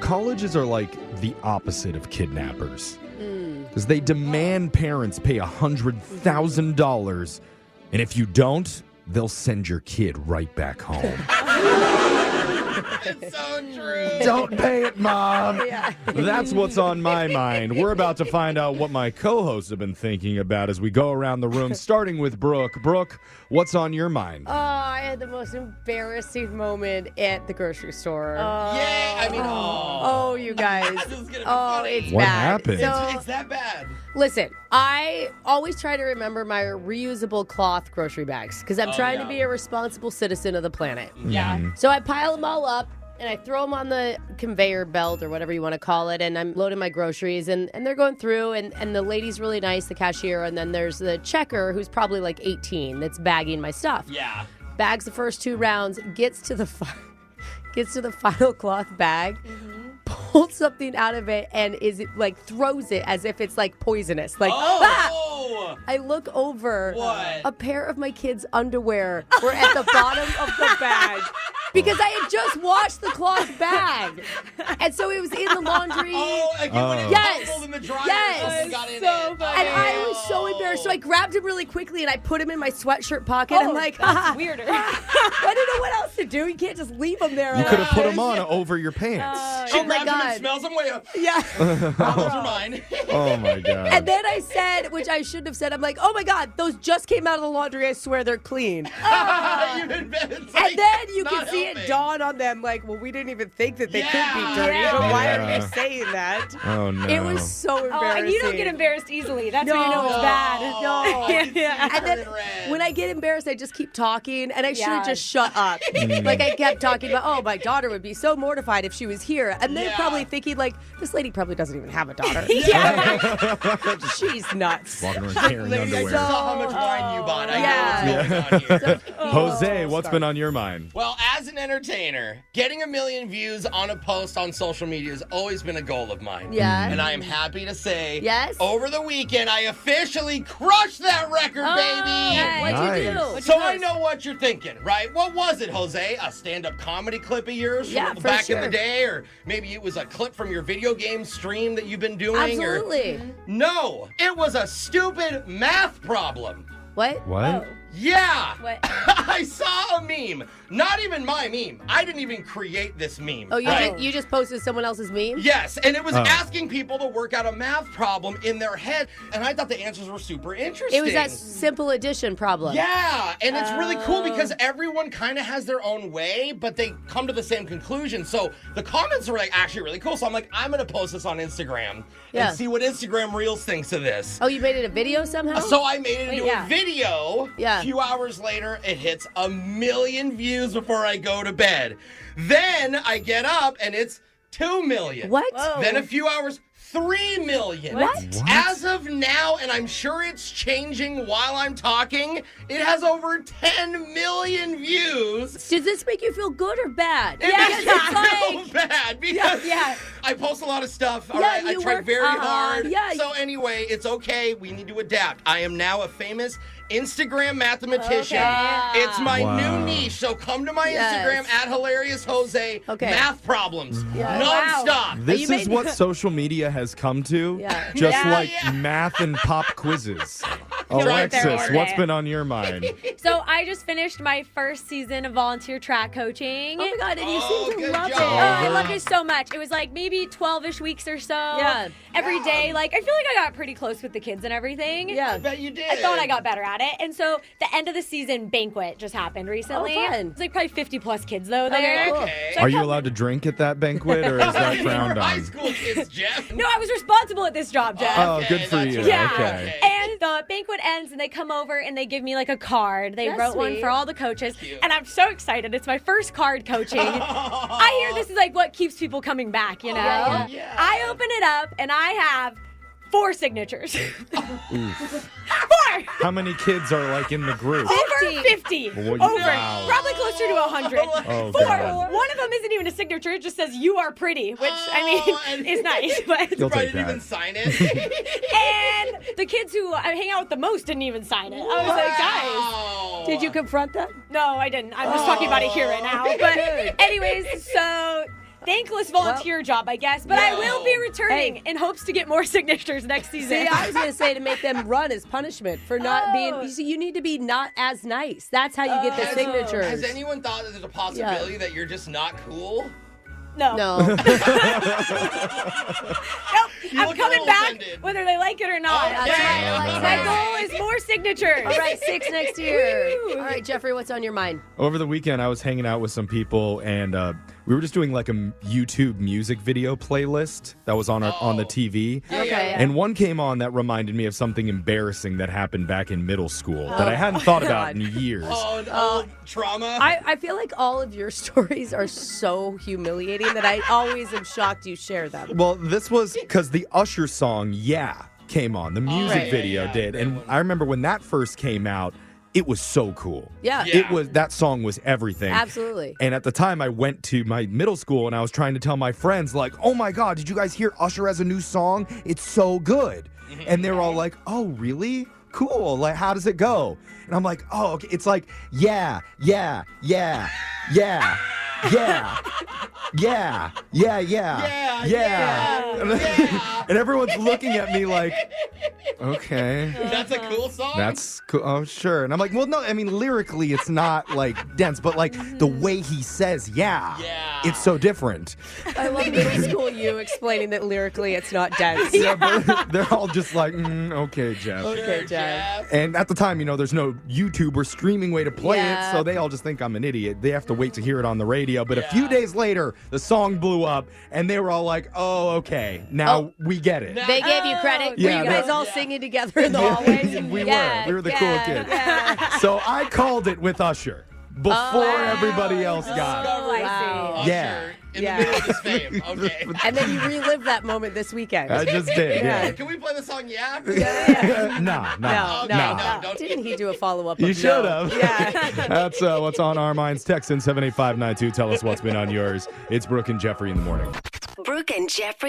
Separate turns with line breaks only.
colleges are like the opposite of kidnappers. Because they demand parents pay $100,000, and if you don't, they'll send your kid right back home.
It's so true.
Don't pay it, Mom. That's what's on my mind. We're about to find out what my co-hosts have been thinking about as we go around the room, starting with Brooke. Brooke, what's on your mind?
Oh, I had the most embarrassing moment at the grocery store.
Yeah, I mean,
Oh, you guys.
This is gonna be
Oh,
funny.
it's
What
bad.
happened?
So,
It's that bad.
listen, I always try to remember my reusable cloth grocery bags because I'm trying to be a responsible citizen of the planet.
Yeah.
So I pile them all up and I throw them on the conveyor belt or whatever you want to call it, and I'm loading my groceries, and they're going through, and the lady's really nice, the cashier, and then there's the checker who's probably like 18 that's bagging my stuff.
Yeah.
Bags the first 2 rounds, gets to the final cloth bag, pulls something out of it, and throws it as if it's like poisonous. Like,
Oh!
I look over.
What?
A pair of my kids' underwear were at the bottom of the bag because I had just washed the cloth bag, and so it was in the laundry.
Oh, like you went in
Yes.
tumbled in the dryer
Yes.
and got in
So
it.
funny.
And I was so embarrassed, so I grabbed him really quickly and I put him in my sweatshirt pocket. I'm like,
that's weirder.
I didn't know what else to do. You can't just leave them there.
You could have put them on over your pants.
She
Oh my
grabs him
God.
and smells him way up.
Yeah.
Those are mine.
Oh, my God.
And then I said, which I shouldn't have said, I'm like, oh my God, those just came out of the laundry. I swear they're clean.
You've been it's like,
And then you
not
can see it
helping.
dawn on them like, well, we didn't even think that they could
Yeah.
be dirty,
Yeah.
but why are
Yeah.
you saying that?
Oh, no.
It was so
Oh,
embarrassing.
and you don't get embarrassed easily. That's when you know it's
No.
bad.
No.
I can see
Yeah.
you
And then
turning red.
when I get embarrassed, I just keep talking, and I should have
Yeah.
just shut up. Like I kept talking about, oh, my daughter would be so mortified if she was here, and they're
Yeah.
probably thinking like, this lady probably doesn't even have a daughter. She's nuts.
Walking around carrying
Lady, I
underwear.
just saw how much wine you bought. I
Yeah.
know what's going on here.
Jose, what's been on your mind?
Well, as an entertainer, getting 1 million views on a post on social media has always been a goal of mine.
Yeah.
And I am happy to say,
Yes?
over the weekend, I officially crushed that record, baby!
Yay.
What'd you
Nice.
do?
So I know what you're thinking, right? What was it, Jose? A stand-up comedy clip of yours from
Yeah, for
back in
sure.
the day? Or maybe it was a clip from your video game stream that you've been doing? Or...
Absolutely.
No, it was a stupid math problem.
What?
What?
Yeah.
What?
I saw a meme. Not even my meme. I didn't even create this meme.
Oh, you,
right?
you just posted someone else's meme?
Yes, and it was
Oh.
asking people to work out a math problem in their head, and I thought the answers were super interesting.
It was that simple addition problem.
Yeah, and it's really cool because everyone kind of has their own way, but they come to the same conclusion. So the comments were like actually really cool. So I'm like, I'm gonna post this on Instagram
Yeah.
and see what Instagram Reels thinks of this.
Oh, you made it a video somehow?
So I made it into
yeah.
a video.
Yeah.
A few hours later, it hits 1 million views before I go to bed. Then I get up and it's 2 million.
What?
Whoa.
Then a few hours, 3 million.
What?
What?
As of now, and I'm sure it's changing while I'm talking, it has over 10 million views.
Does this make you feel good or bad?
It makes me
Because it's
feel bad because
yeah.
I post a lot of stuff. All
Yeah,
right, I
you
try
work-
very
uh-huh,
hard.
yeah.
So anyway, it's okay. We need to adapt. I am now a famous Instagram mathematician.
Okay.
It's my
Wow.
new niche. So come to my
Yes.
Instagram at Hilarious Jose.
Okay.
Math problems
Yeah.
nonstop.
This
You
is
made-
what social media has come to.
Yeah.
Just
Yeah.
like
Yeah.
math and pop quizzes.
You'll get there
Alexis,
one
what's
day.
been on your mind?
So I just finished my first season of volunteer track coaching.
Oh my God, and you
Oh,
seem to
good
love
job.
it.
Oh, I loved it so much. It was like maybe 12-ish weeks or so.
Yeah.
Every day. Like, I feel like I got pretty close with the kids and everything.
I
Yeah.
bet you did.
I thought I got better at it. And so the end of the season banquet just happened recently.
Oh, fun.
It's like probably 50 plus kids though there.
Okay, cool.
Okay.
So I
Are you
kept-
allowed to drink at that banquet, or is that
We're
frowned
high
on?
school kids, Jeff.
No, I was responsible at this job, Jeff.
Oh,
Okay,
good for
that's
you.
right.
Yeah.
Okay.
And the banquet ends and they come over and they give me like a card. They
That's
wrote one
sweet.
for all the coaches.
Cute.
And I'm so excited. It's my first card coaching. I hear this is like what keeps people coming back, you know?
Yeah.
I open it up and I have 4 signatures. 4!
How many kids are like in the group?
Over 50.
Well,
Over.
wow.
Probably closer to 100.
Oh,
4.
God.
One of them isn't even a signature. It just says, "You are pretty," which,
Oh,
I mean, is nice. But
You'll
Probably
take
didn't even
that.
sign it.
And the kids who I hang out with the most didn't even sign it. I was like, guys.
Wow.
Did you confront them?
No, I didn't. I'm just talking about it here right now. But anyways, so thankless volunteer job, I guess, but I will be returning in hopes to get more signatures next season.
See, I was going to say to make them run as punishment for not being. You see, you need to be not as nice. That's how you get the signatures.
Has anyone thought that there's a possibility that you're just not cool?
No.
No.
Nope. I'm coming back
offended.
whether they like it or not.
Okay.
That's right. I like
My
that.
goal is more signatures.
All right, 6 next year.
Woo.
All right, Jeffrey, what's on your mind?
Over the weekend, I was hanging out with some people, and we were just doing like a YouTube music video playlist that was on the TV.
Okay.
And one came on that reminded me of something embarrassing that happened back in middle school that I hadn't thought about in years.
Oh, no. Trauma.
I feel like all of your stories are so humiliating that I always am shocked you share them.
Well, this was because the Usher song, Yeah, came on. The music video did. And I remember when that first came out, it was so cool.
Yeah.
That song was everything.
Absolutely.
And at the time, I went to my middle school and I was trying to tell my friends, like, oh my God, did you guys hear Usher has a new song? It's so good. And they were all like, oh, really? Cool. Like, how does it go? And I'm like, oh, okay. It's like, yeah. And everyone's looking at me like, okay.
That's a cool song?
That's cool. Oh, sure. And I'm like, well, no, I mean, lyrically, it's not like dense, but like the way he says, it's so different.
I love middle school you explaining that lyrically it's not dense.
Yeah, but they're all just like, okay, Jeff.
Okay, Jeff.
And at the time, there's no YouTube or streaming way to play
Yeah.
it, so they all just think I'm an idiot. They have to wait to hear it on the radio. But a few days later, the song blew up, and they were all like, oh, okay, now we get it.
They gave you credit.
Yeah,
Were you guys
they-
all singing together in the hallways?
We were the cool kids. So I called it with Usher before everybody else got it.
Oh, I
Wow.
see.
Yeah.
Usher in the middle of his fame. Okay.
And then you relive that moment this weekend.
I just did, yeah.
Can we play the song Yeah?
No.
No, don't.
Didn't he do a follow-up?
You
of
should
no?
have.
Yeah.
That's what's on our minds. Text in 78592. Tell us what's been on yours. It's Brooke and Jeffrey in the morning.
Brooke and Jeffrey.